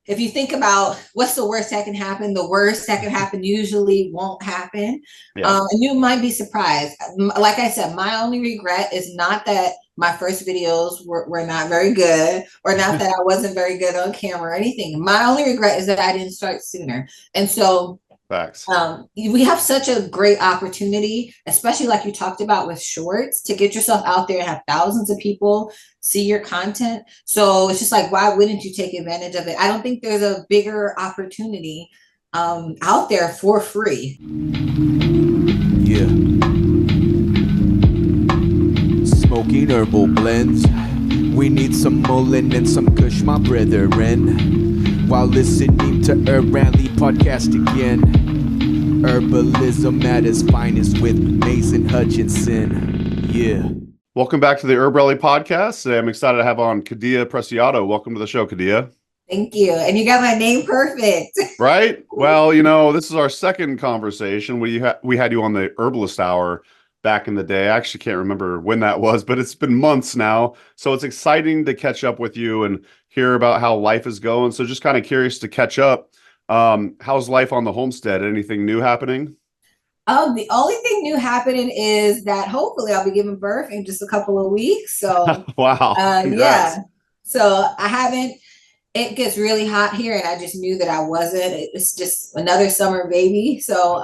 if you think about what's the worst that can happen, the worst that can happen usually won't happen. Yeah. And you might be surprised. Like I said, my only regret is not that my first videos were not very good, or not that I wasn't very good on camera or anything. My only regret is that I didn't start sooner. And so Facts. we have such a great opportunity, especially like you talked about with shorts, to get yourself out there and have thousands of people see your content. So it's just like, why wouldn't you take advantage of it? I don't think there's a bigger opportunity out there for free. Yeah. Smoking herbal blends. We need some mullein and some kush, my brethren. While listening to HerbRally Podcast again. Herbalism at its finest with Mason Hutchinson. Yeah. Welcome back to the HerbRally Podcast. Today I'm excited to have on KhadiYah Preciado. Welcome to the show, KhadiYah. Thank you. And you got my name perfect. Right? Well, you know, this is our second conversation. We had you on the Herbalist Hour back in the day. I actually can't remember when that was, but it's been months now. So it's exciting to catch up with you and hear about how life is going. So just kind of curious to catch up. How's life on the homestead? Anything new happening? The only thing new happening is that hopefully I'll be giving birth in just a couple of weeks. So wow. Yeah. So I haven't, it gets really hot here and I just knew that I wasn't. It's just another summer baby. So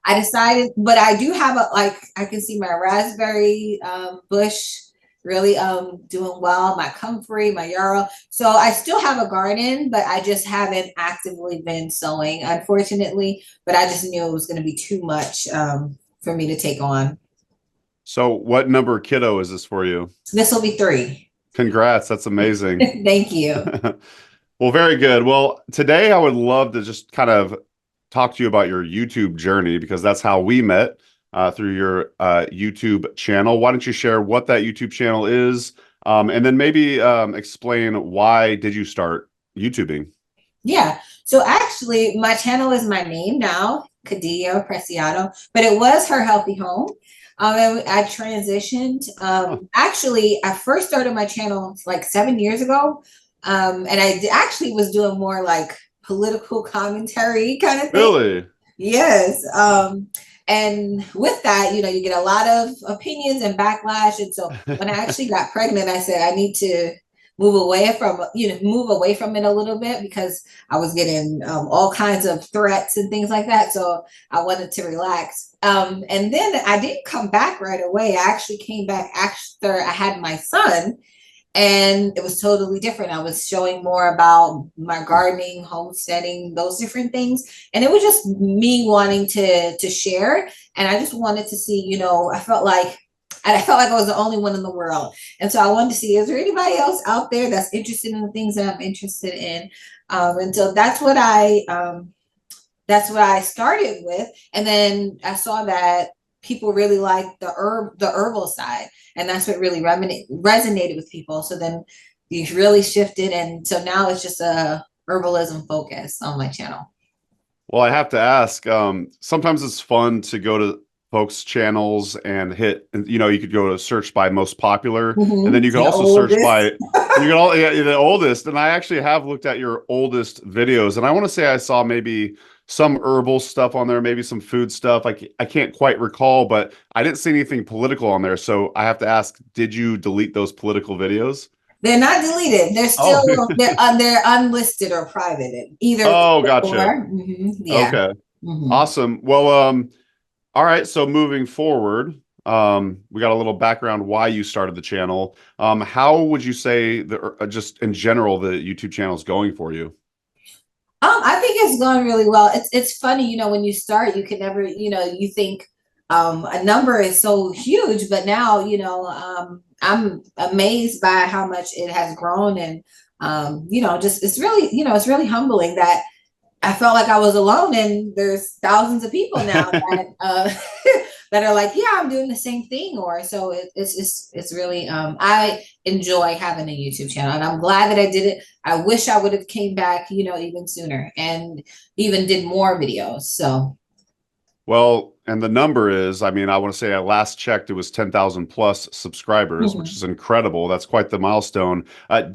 I decided, but I do have I can see my raspberry bush really doing well, my comfrey, my yarrow. So I still have a garden, but I just haven't actively been sowing, unfortunately. But I just knew it was going to be too much for me to take on. So what number kiddo is this for you? This will be 3. Congrats. That's amazing. Thank you. Well, very good. Well, today I would love to just kind of talk to you about your YouTube journey, because that's how we met. Through your YouTube channel. Why don't you share what that YouTube channel is, and then maybe explain why did you start YouTubing? Yeah, so actually my channel is my name now, KhadiYah Preciado, but it was Her Healthy Home. And I transitioned. Actually, I first started my channel like 7 years ago, and I actually was doing more like political commentary kind of thing. Really? Yes. And with that, you know, you get a lot of opinions and backlash. And so when I actually got pregnant, I said, I need to move away from it a little bit, because I was getting all kinds of threats and things like that. So I wanted to relax. And then I didn't come back right away. I actually came back after I had my son. And it was totally different. I was showing more about my gardening, homesteading, those different things. And it was just me wanting to share. And I just wanted to see, you know, I felt like I was the only one in the world. And so I wanted to see, is there anybody else out there that's interested in the things that I'm interested in? And so that's what I started with. And then I saw that people really liked the herbal side. And that's what really resonated with people. So then these really shifted. And so now it's just a herbalism focus on my channel. Well, I have to ask, sometimes it's fun to go to folks' channels and you could go to search by most popular, and then you can also search by, the oldest. And I actually have looked at your oldest videos, and I want to say I saw maybe some herbal stuff on there, maybe some food stuff. Like, I can't quite recall, but I didn't see anything political on there. So I have to ask, did you delete those political videos? They're not deleted. They're still, they're unlisted or private. Either. Oh, gotcha. Yeah. Okay. Awesome. Well, all right. So moving forward, we got a little background why you started the channel. How would you say just in general, the YouTube channel is going for you? I think it's going really well. It's funny, you know, when you start, you can never, you know, you think a number is so huge, but now, you know, I'm amazed by how much it has grown. And, you know, just, it's really humbling that I felt like I was alone, and there's thousands of people now that, that are like, yeah, I'm doing the same thing. Or so it's really, I enjoy having a YouTube channel, and I'm glad that I did it. I wish I would have came back, you know, even sooner and even did more videos. So. Well, and the number is, I mean, I want to say I last checked, it was 10,000 plus subscribers, which is incredible. That's quite the milestone.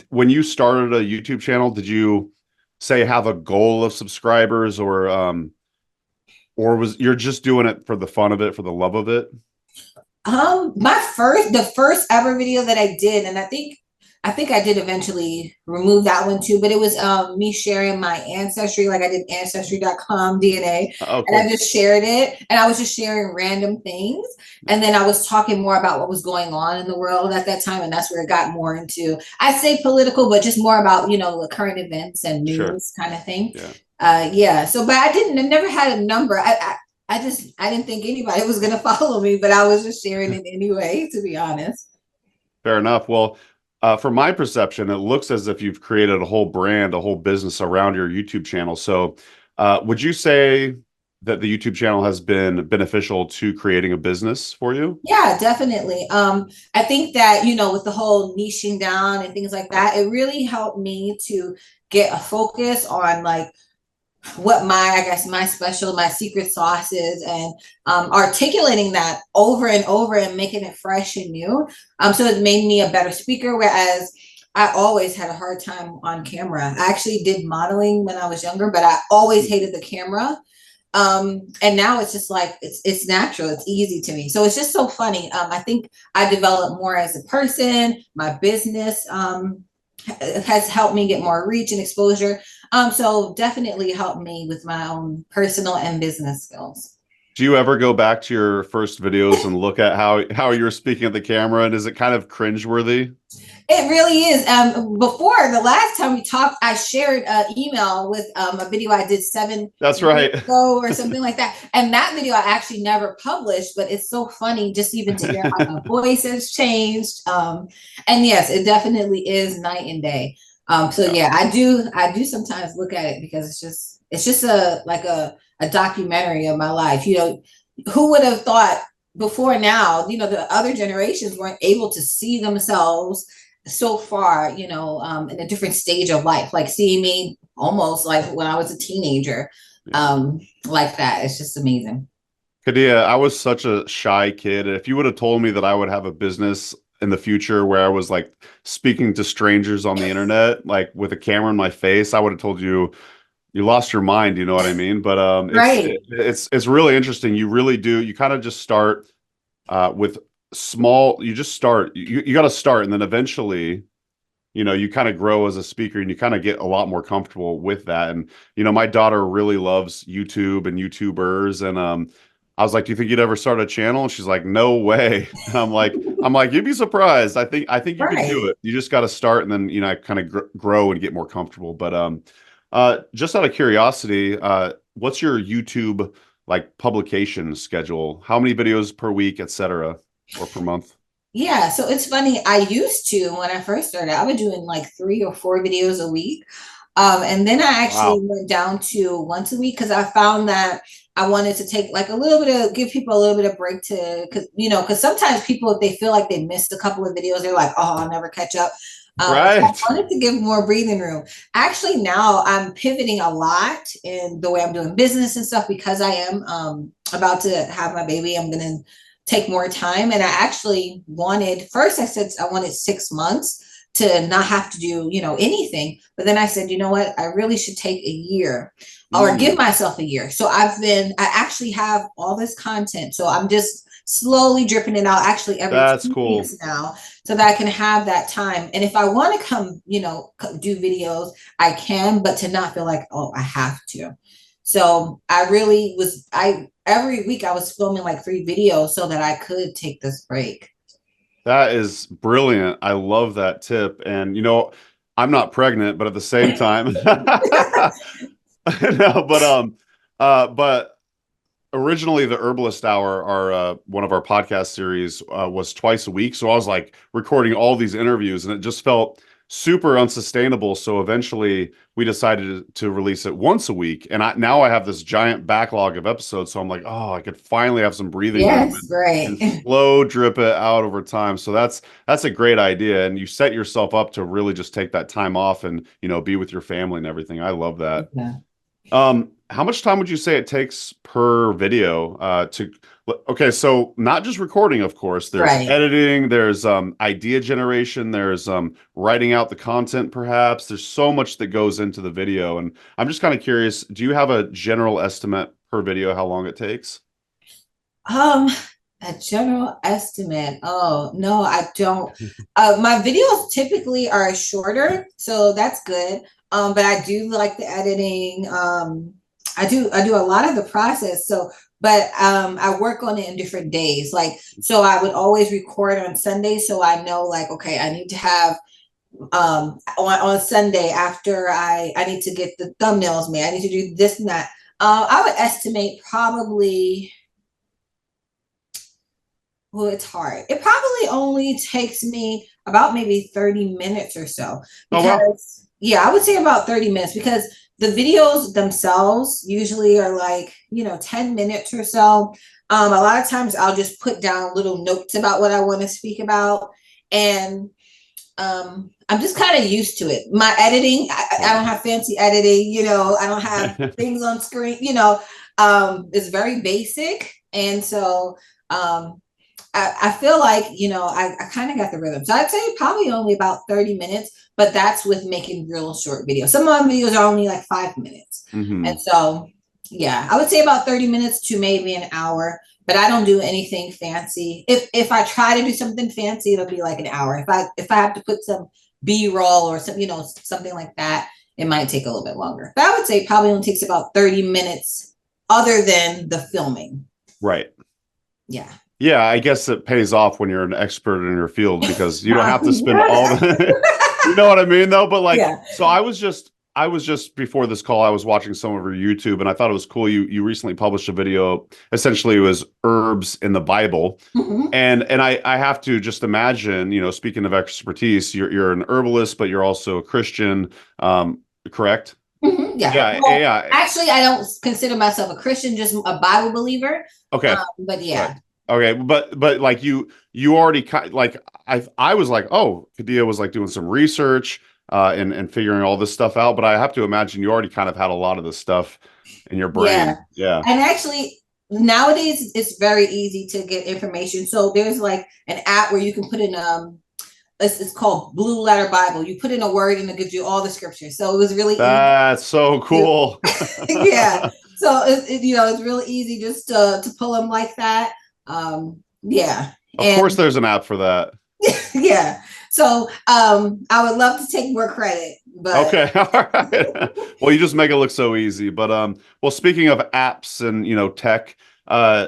When you started a YouTube channel, did you say have a goal of subscribers, or was you're just doing it for the fun of it, for the love of it? The first ever video that I did, and I think I did eventually remove that one too, but it was me sharing my ancestry. Like I did ancestry.com DNA, and I just shared it, and I was just sharing random things, and then I was talking more about what was going on in the world at that time, and that's where it got more into, I'd say political, but just more about, you know, the current events and news kind of thing. Yeah. So, but I never had a number. I didn't think anybody was going to follow me, but I was just sharing it anyway, to be honest. Fair enough. Well, from my perception, it looks as if you've created a whole brand, a whole business around your YouTube channel. So would you say that the YouTube channel has been beneficial to creating a business for you? Yeah, definitely. I think that, you know, with the whole niching down and things like that, it really helped me to get a focus on like what my secret sauce is, and articulating that over and over and making it fresh and new. So it made me a better speaker, whereas I always had a hard time on camera. I actually did modeling when I was younger, but I always hated the camera. And now it's just like, it's natural. It's easy to me. So it's just so funny. I think I developed more as a person. My business, has helped me get more reach and exposure. So definitely helped me with my own personal and business skills. Do you ever go back to your first videos and look at how you're speaking at the camera, and is it kind of cringeworthy? It really is. Before the last time we talked, I shared an email with a video I did 7 That's right. years ago or something like that. And that video I actually never published, but it's so funny just even to hear how my voice has changed. And yes, it definitely is night and day. So yeah, I do sometimes look at it because it's just a documentary of my life. You know, who would have thought before now, you know, the other generations weren't able to see themselves so far, you know, in a different stage of life, like seeing me almost like when I was a teenager, like that. It's just amazing. KhadiYah, I was such a shy kid. If you would have told me that I would have a business in the future where I was like speaking to strangers on the internet, like with a camera in my face, I would have told you, you lost your mind. You know what I mean? But it's really interesting. You really do. You kind of just start with small. You just start. You got to start, and then eventually, you know, you kind of grow as a speaker, and you kind of get a lot more comfortable with that. And you know, my daughter really loves YouTube and YouTubers, and I was like, "Do you think you'd ever start a channel?" And she's like, "No way." And I'm like, "You'd be surprised. I think you can do it. You just got to start, and then you know, kind of grow and get more comfortable." But just out of curiosity, what's your YouTube like publication schedule? How many videos per week, etc., or per month? Yeah, so it's funny. I used to, when I first started, I was doing like 3 or 4 videos a week. And then I actually went down to once a week because I found that I wanted to take like give people a little bit of break because sometimes people, if they feel like they missed a couple of videos, they're like, oh, I'll never catch up. Right. So I wanted to give more breathing room. Actually, now I'm pivoting a lot in the way I'm doing business and stuff because I am about to have my baby. I'm going to take more time. And I actually first I said I wanted 6 months to not have to do, you know, anything. But then I said, you know what, I really should take a year or give myself a year. So I actually have all this content. So I'm just slowly dripping it out actually every 2 weeks now so that I can have that time. And if I want to come, you know, do videos, I can, but to not feel like, oh, I have to. So every week I was filming like 3 videos so that I could take this break. That is brilliant. I love that tip. And, you know, I'm not pregnant, but at the same time, no, but originally the Herbalist Hour, one of our podcast series, was twice a week. So I was like recording all these interviews and it just felt super unsustainable. So eventually we decided to release it once a week. And now I have this giant backlog of episodes. So I'm like, oh, I could finally have some breathing room and slow drip it out over time. So that's a great idea. And you set yourself up to really just take that time off and, you know, be with your family and everything. I love that. How much time would you say it takes per video okay, so not just recording, of course, there's editing, there's idea generation, there's writing out the content, perhaps. There's so much that goes into the video. And I'm just kind of curious, do you have a general estimate per video how long it takes? A general estimate. Oh, no, I don't. My videos typically are shorter, so that's good. But I do like the editing. I do a lot of the process. So, but I work on it in different days. Like, so I would always record on Sunday, so I know, like, okay, I need to have on Sunday after I need to get the thumbnails made. I need to do this and that. I would estimate probably. Well, it's hard. It probably only takes me about maybe 30 minutes or so. Because, yeah, I would say about 30 minutes because the videos themselves usually are like, 10 minutes or so. A lot of times I'll just put down little notes about what I want to speak about. And I'm just kind of used to it. My editing, I don't have fancy editing, I don't have things on screen, it's very basic. And so, I feel like, I kind of got the rhythm. So I'd say probably only about 30 minutes, but that's with making real short videos. Some of my videos are only like 5 minutes. Mm-hmm. And so, yeah, I would say about 30 minutes to maybe an hour, but I don't do anything fancy. If I try to do something fancy, it'll be like an hour. If I have to put some B-roll or some, something like that, it might take a little bit longer. But I would say probably only takes about 30 minutes other than the filming. Right. Yeah. Yeah, I guess it pays off when you're an expert in your field because you don't have to spend all the, you know what I mean though? But like, so I was just before this call, I was watching some of your YouTube and I thought it was cool. You recently published a video, essentially it was herbs in the Bible. Mm-hmm. And I have to just imagine, speaking of expertise, you're an herbalist, but you're also a Christian, correct? Mm-hmm. Yeah. Well, yeah. Actually, I don't consider myself a Christian, just a Bible believer. Okay. But yeah. Right. Okay, but like you already like I was like, oh, KhadiYah was like doing some research and figuring all this stuff out, but I have to imagine you already kind of had a lot of this stuff in your brain. Yeah. And actually nowadays it's very easy to get information. So there's like an app where you can put in it's called Blue Letter Bible. You put in a word and it gives you all the scriptures. So it was really That's so cool. Yeah. So it's really easy just to pull them like that. Yeah. Of course there's an app for that. Yeah. So I would love to take more credit, but okay. All right. Well, you just make it look so easy. But well, speaking of apps and tech,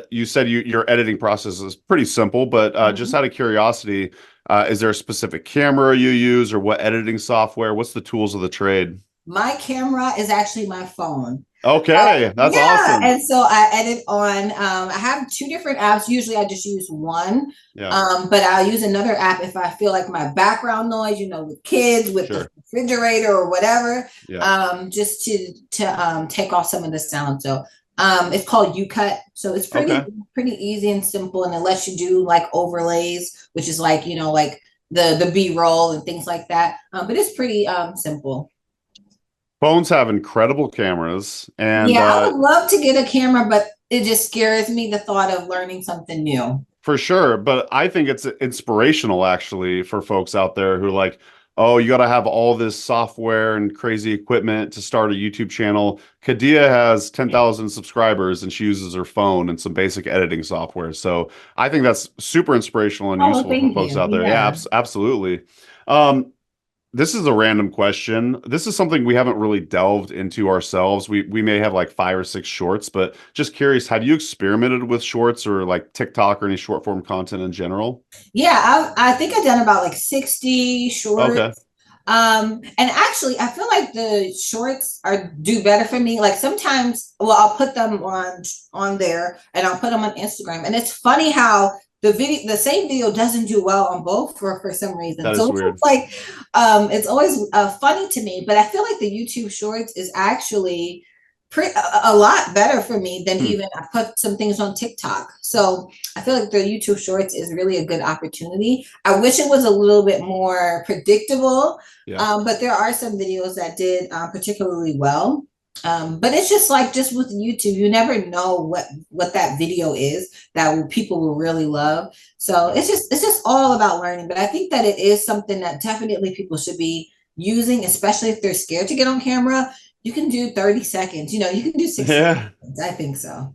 you said your editing process is pretty simple, but just out of curiosity, is there a specific camera you use or what editing software? What's the tools of the trade? My camera is actually my phone. Okay, that's awesome. And so I edit on, I have 2 different apps. Usually I just use one, but I'll use another app if I feel like my background noise, with kids, with the refrigerator or whatever, just to take off some of the sound. So it's called UCut. So it's pretty easy and simple. And it lets you do like overlays, which is like, like the B-roll and things like that. But it's pretty simple. Phones have incredible cameras, and I would love to get a camera, but it just scares me, the thought of learning something new. For sure, but I think it's inspirational actually for folks out there who like, oh, you got to have all this software and crazy equipment to start a YouTube channel. KhadiYah has 10,000 subscribers and she uses her phone and some basic editing software. So I think that's super inspirational and useful for folks out there. Yeah, absolutely. This is a random question. This is something we haven't really delved into ourselves. We may have like 5 or 6 shorts, but just curious, have you experimented with shorts or like TikTok or any short form content in general? Yeah, I think I've done about like 60 shorts. Okay. And actually I feel like the shorts do better for me. Like sometimes, I'll put them on there and I'll put them on Instagram. And it's funny how the same video doesn't do well on both for some reason. That is weird. It's like it's always funny to me, but I feel like the YouTube Shorts is actually a lot better for me than even I put some things on TikTok. So I feel like the YouTube Shorts is really a good opportunity. I wish it was a little bit more predictable, but there are some videos that did particularly well. But it's just like just with YouTube, you never know what that video is that people will really love. So it's just all about learning. But I think that it is something that definitely people should be using, especially if they're scared to get on camera. You can do 30 seconds, you can do 60 seconds. I think so.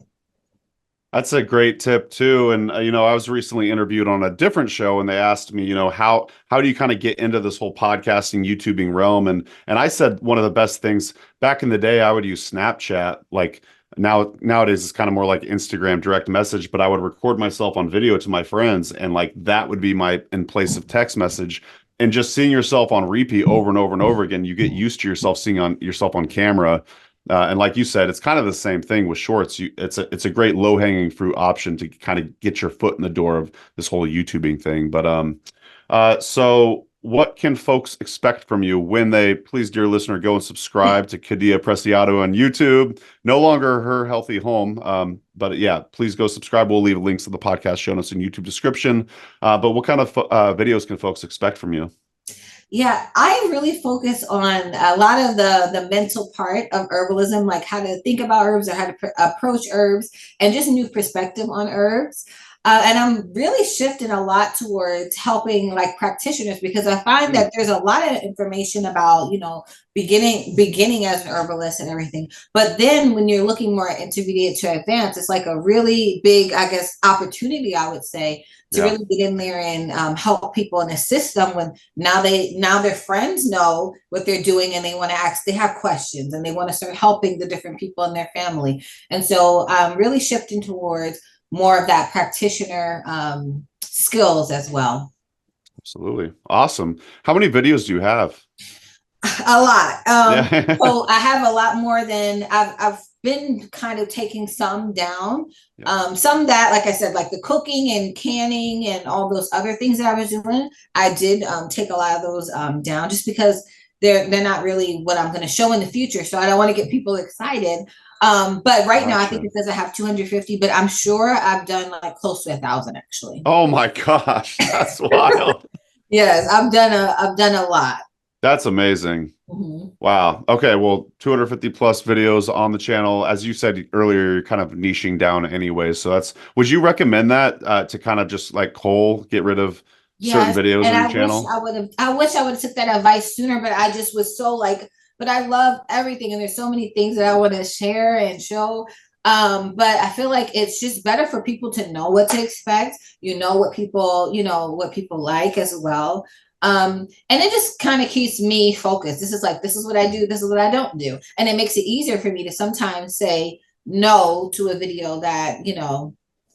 That's a great tip too. And I was recently interviewed on a different show, and they asked me, how do you kind of get into this whole podcasting, YouTubing realm? And I said one of the best things back in the day, I would use Snapchat. Like nowadays, it's kind of more like Instagram direct message, but I would record myself on video to my friends, and like that would be my in place of text message. And just seeing yourself on repeat over and over and over again, you get used to yourself seeing yourself on camera. And like you said, it's kind of the same thing with shorts. It's a great low hanging fruit option to kind of get your foot in the door of this whole YouTubing thing. But so what can folks expect from you when they, please, dear listener, go and subscribe to KhadiYah Preciado on YouTube? No longer Her Healthy Home, but yeah, please go subscribe. We'll leave links to the podcast show notes and YouTube description. But what kind of videos can folks expect from you? Yeah, I really focus on a lot of the mental part of herbalism, like how to think about herbs or how to approach herbs and just new perspective on herbs. And I'm really shifting a lot towards helping like practitioners, because I find that there's a lot of information about, beginning as an herbalist and everything. But then when you're looking more intermediate to advanced, it's like a really big, I guess, opportunity, I would say, to really get in there and help people and assist them when now their friends know what they're doing, and they want to ask, they have questions, and they want to start helping the different people in their family. And so I'm really shifting towards more of that practitioner skills as well. Absolutely. Awesome. How many videos do you have? A lot. So I have a lot more than I've been kind of taking some down. Some that, like I said, like the cooking and canning and all those other things that I was doing, I did take a lot of those down, just because they're not really what I'm going to show in the future. So I don't want to get people excited. But right now, I think it says I have 250, but I'm sure I've done like close to 1,000 actually. Oh my gosh, that's wild. Yes, I've done a lot. That's amazing. Wow. Okay. Well, 250 plus videos on the channel. As you said earlier, you're kind of niching down anyway. So would you recommend that to kind of just like get rid of certain videos on your channel? I wish I would have took that advice sooner, but I just was so but I love everything, and there's so many things that I want to share and show. But I feel like it's just better for people to know what to expect. What people like as well. And it just kind of keeps me focused. This is what I do. This is what I don't do. And it makes it easier for me to sometimes say no to a video that,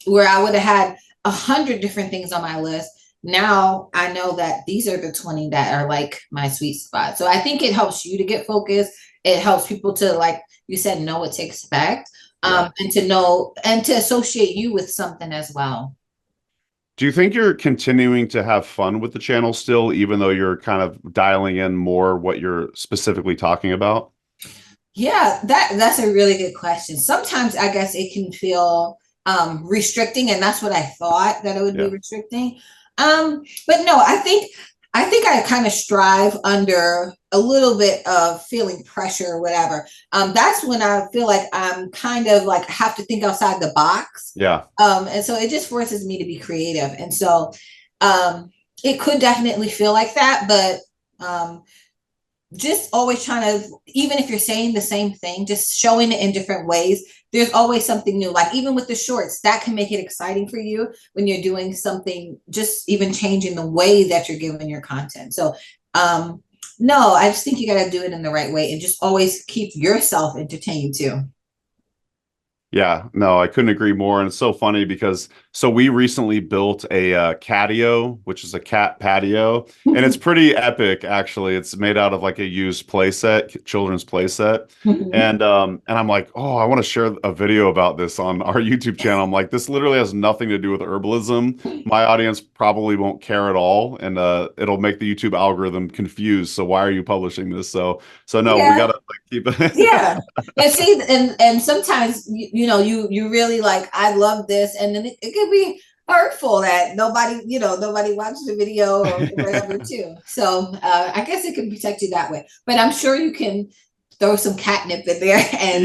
where I would have had 100 different things on my list. Now I know that these are the 20 that are like my sweet spot. So I think it helps you to get focused. It helps people to, like you said, know what to expect, and to know and to associate you with something as well. Do you think you're continuing to have fun with the channel still, even though you're kind of dialing in more what you're specifically talking about? Yeah, that's a really good question. Sometimes I guess it can feel restricting, and that's what I thought, that it would be restricting. But no, I think I kind of strive under a little bit of feeling pressure or whatever. That's when I feel like I'm kind of like have to think outside the box. Yeah. And so it just forces me to be creative. And so it could definitely feel like that, but just always trying to, even if you're saying the same thing, just showing it in different ways. There's always something new. Like even with the shorts, that can make it exciting for you when you're doing something, just even changing the way that you're giving your content. So no, I just think you got to do it in the right way and just always keep yourself entertained too. Yeah, no, I couldn't agree more. And it's so funny because we recently built a catio, which is a cat patio, and it's pretty epic, actually. It's made out of like a used playset, children's playset. And I'm like, oh, I want to share a video about this on our YouTube channel. I'm like, this literally has nothing to do with herbalism. My audience probably won't care at all, and it'll make the YouTube algorithm confused. So why are you publishing this? So no, we gotta keep it. Yeah, and see, and sometimes you really like, I love this, and then it could be hurtful that nobody watched the video or whatever too. So I guess it can protect you that way, but I'm sure you can throw some catnip in there and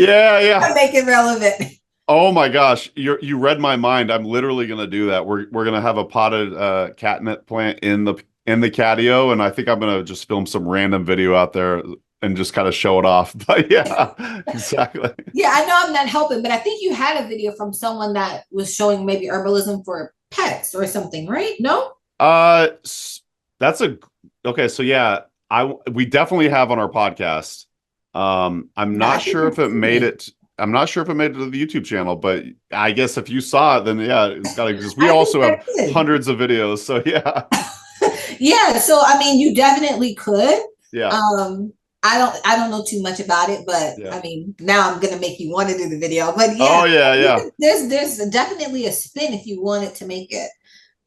make it relevant. Oh my gosh, you read my mind. I'm literally gonna do that. We're gonna have a potted catnip plant in the catio, and I think I'm gonna just film some random video out there and just kind of show it off. But yeah, exactly. Yeah, I know I'm not helping, but I think you had a video from someone that was showing maybe herbalism for pets or something, right? No? That's okay. So yeah, we definitely have on our podcast. I'm not sure if it made it. I'm not sure if it made it to the YouTube channel, but I guess if you saw it, then yeah, it's gotta exist. We also have hundreds of videos, so yeah. Yeah, so I mean, you definitely could. Yeah. I don't know too much about it, but I mean, now I'm gonna make you want to do the video. But yeah, oh yeah. There's definitely a spin if you wanted to make it.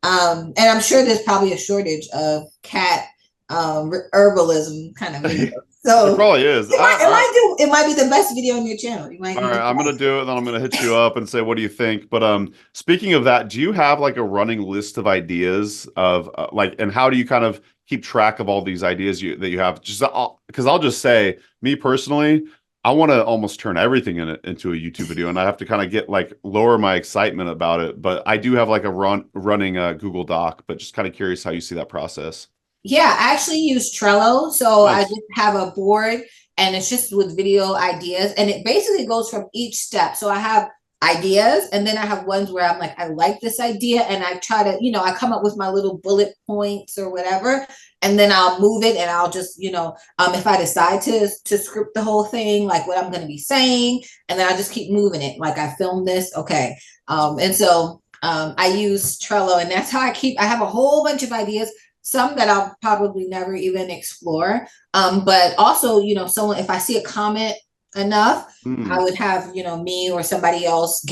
And I'm sure there's probably a shortage of cat herbalism kind of videos. So it probably is. It might be the best video on your channel. You might. All right, I'm gonna do it, then I'm gonna hit you up and say, what do you think? But speaking of that, do you have like a running list of ideas of and how do you kind of keep track of all these ideas that you have? Just because I'll just say, me personally, I want to almost turn everything into a YouTube video, and I have to kind of get lower my excitement about it. But I do have like a running Google Doc, but just kind of curious how you see that process. Yeah, I actually use Trello. So nice. I just have a board and it's just with video ideas, and it basically goes from each step. So I have ideas, and then I have ones where I'm like, I like this idea, and I try to, I come up with my little bullet points or whatever, and then I'll move it, and I'll just, if I decide to script the whole thing, like what I'm going to be saying, and then I just keep moving it. Like I filmed this. Okay. And so I use Trello, and that's how I have a whole bunch of ideas. Some that I'll probably never even explore. But also, if I see a comment enough, I would have, me or somebody else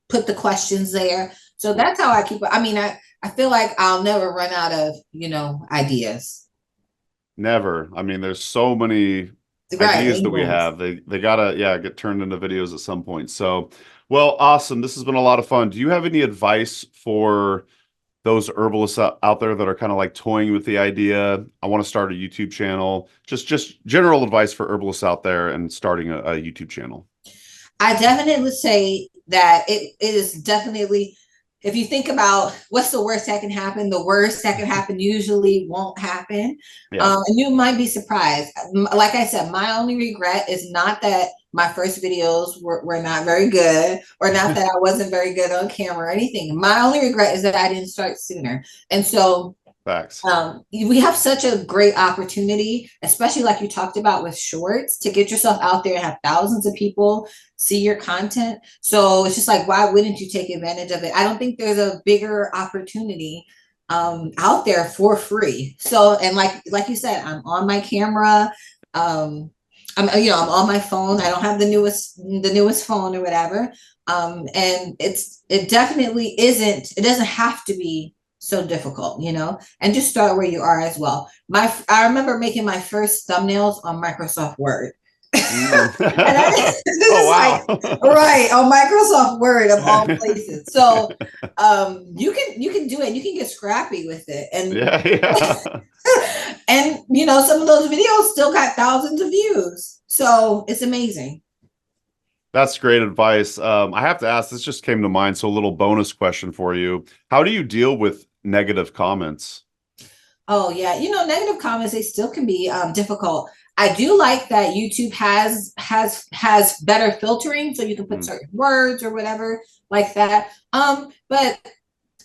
put the questions there. So that's how I keep it. I mean, I feel like I'll never run out of, ideas. Never. I mean, there's so many ideas that we have. They gotta, get turned into videos at some point. So, well, awesome. This has been a lot of fun. Do you have any advice for those herbalists out there that are kind of like toying with the idea? I want to start a YouTube channel. Just general advice for herbalists out there and starting a YouTube channel. I definitely say that it is definitely, if you think about what's the worst that can happen, the worst that can happen usually won't happen. Yeah. And you might be surprised. Like I said, my only regret is not that my first videos were not very good, or not that I wasn't very good on camera or anything. My only regret is that I didn't start sooner. And so facts. We have such a great opportunity, especially like you talked about with shorts, to get yourself out there and have thousands of people see your content. So it's just like, why wouldn't you take advantage of it? I don't think there's a bigger opportunity out there for free. So, and like you said, I'm on my camera. I'm on my phone. I don't have the newest phone or whatever. And it definitely isn't, it doesn't have to be so difficult, and just start where you are as well. I remember making my first thumbnails on Microsoft Word. Oh, wow. Right, on Microsoft Word of all places. So you can do it. You can get scrappy with it. And and some of those videos still got thousands of views. So it's amazing. That's great advice. I have to ask, this just came to mind. So a little bonus question for you. How do you deal with negative comments? Oh yeah. Negative comments, they still can be difficult. I do like that YouTube has better filtering, so you can put certain words or whatever like that. But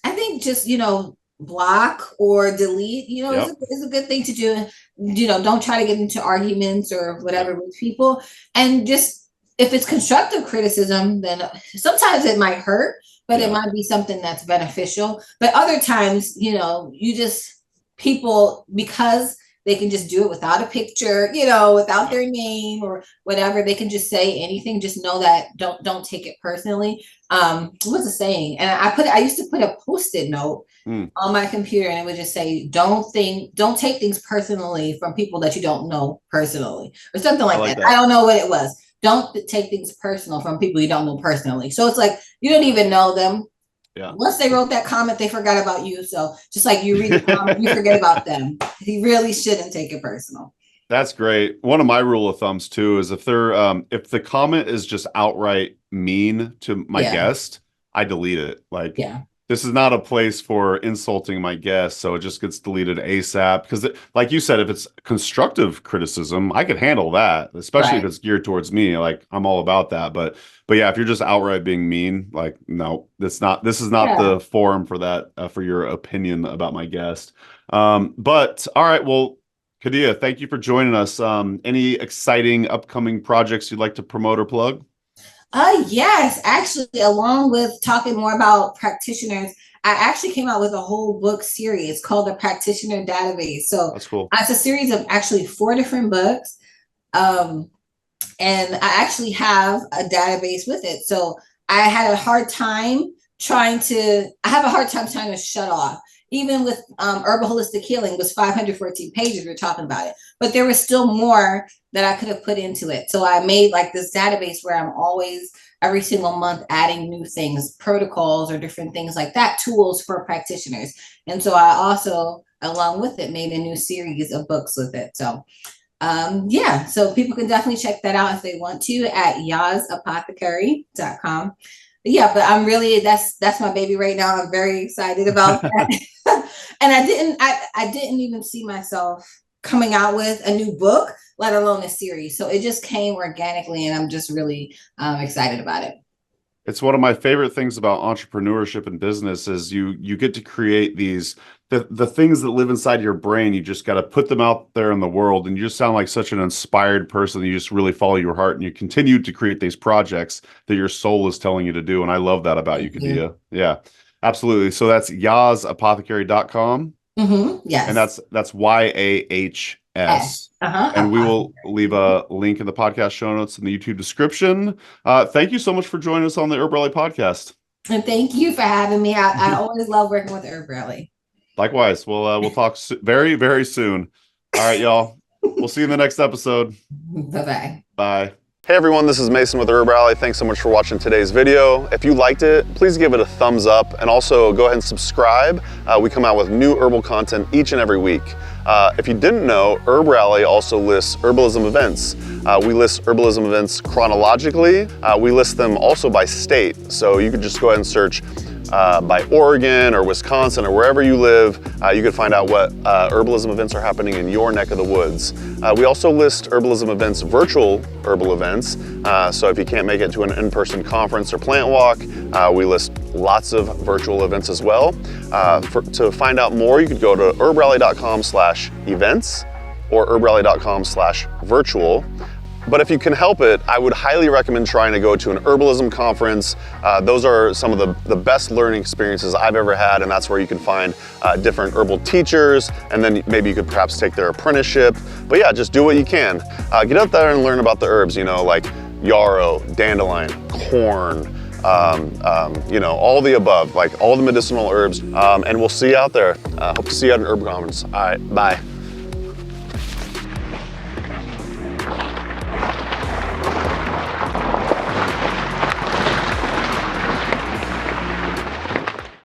I think just, block or delete, is a good thing to do. Don't try to get into arguments or whatever with people. And just, if it's constructive criticism, then sometimes it might hurt, but it might be something that's beneficial. But other times, people, because they can just do it without a picture, without their name or whatever. They can just say anything. Just know that don't take it personally. What's the saying? And I used to put a Post-it note on my computer, and it would just say, don't take things personally from people that you don't know personally, or something like that. I don't know what it was. Don't take things personal from people you don't know personally. So it's like, you don't even know them. Yeah. Once they wrote that comment, they forgot about you. So just like you read the comment, you forget about them. You really shouldn't take it personal. That's great. One of my rule of thumbs too is if the comment is just outright mean to my guest, I delete it. Like, this is not a place for insulting my guest, so it just gets deleted ASAP. Because, like you said, if it's constructive criticism, I could handle that, especially if it's geared towards me. Like, I'm all about that. But yeah, if you're just outright being mean, like, no, this is not the forum for that, for your opinion about my guest. But all right, well, KhadiYah, thank you for joining us. Any exciting upcoming projects you'd like to promote or plug? Yes, actually, along with talking more about practitioners, I actually came out with a whole book series called the Practitioner Database. So that's cool. It's a series of actually 4 different books. And I actually have a database with it. So I had a hard time trying to shut off. Even with Herbal Holistic Healing was 514 pages, we're talking about it. But there was still more that I could have put into it. So I made like this database where I'm always, every single month, adding new things, protocols or different things like that, tools for practitioners. And so I also, along with it, made a new series of books with it. So so people can definitely check that out if they want to at yahsapothecary.com. Yeah, but I'm really, that's my baby right now. I'm very excited about that. And I didn't even see myself coming out with a new book, let alone a series. So it just came organically, and I'm just really excited about it. It's one of my favorite things about entrepreneurship and business is you get to create these, the things that live inside your brain. You just got to put them out there in the world, and you just sound like such an inspired person. You just really follow your heart, and you continue to create these projects that your soul is telling you to do. And I love that about you, KhadiYah. Yeah, absolutely. So that's yahsapothecary.com. Yes. And that's YAHS. And we will leave a link in the podcast show notes in the YouTube description. Thank you so much for joining us on the HerbRally podcast. And thank you for having me. I always love working with HerbRally. Likewise. We'll talk very, very soon. All right, y'all. We'll see you in the next episode. Bye-bye. Bye. Hey everyone, this is Mason with HerbRally. Thanks so much for watching today's video. If you liked it, please give it a thumbs up, and also go ahead and subscribe. We come out with new herbal content each and every week. If you didn't know, HerbRally also lists Herbalism events. We list Herbalism events chronologically. We list them also by state. So you could just go ahead and search by Oregon or Wisconsin or wherever you live. You can find out what Herbalism events are happening in your neck of the woods. We also list Herbalism events, virtual herbal events. So if you can't make it to an in-person conference or plant walk, we list lots of virtual events as well. To find out more, you could go to herbrally.com/events or herbrally.com/virtual. But if you can help it, I would highly recommend trying to go to an Herbalism conference. Those are some of the best learning experiences I've ever had, and that's where you can find different herbal teachers, and then maybe you could perhaps take their apprenticeship. But yeah, just do what you can. Get out there and learn about the herbs, like yarrow, dandelion, corn, all the above, like all the medicinal herbs. And we'll see you out there. Hope to see you at an herb conference. All right, bye.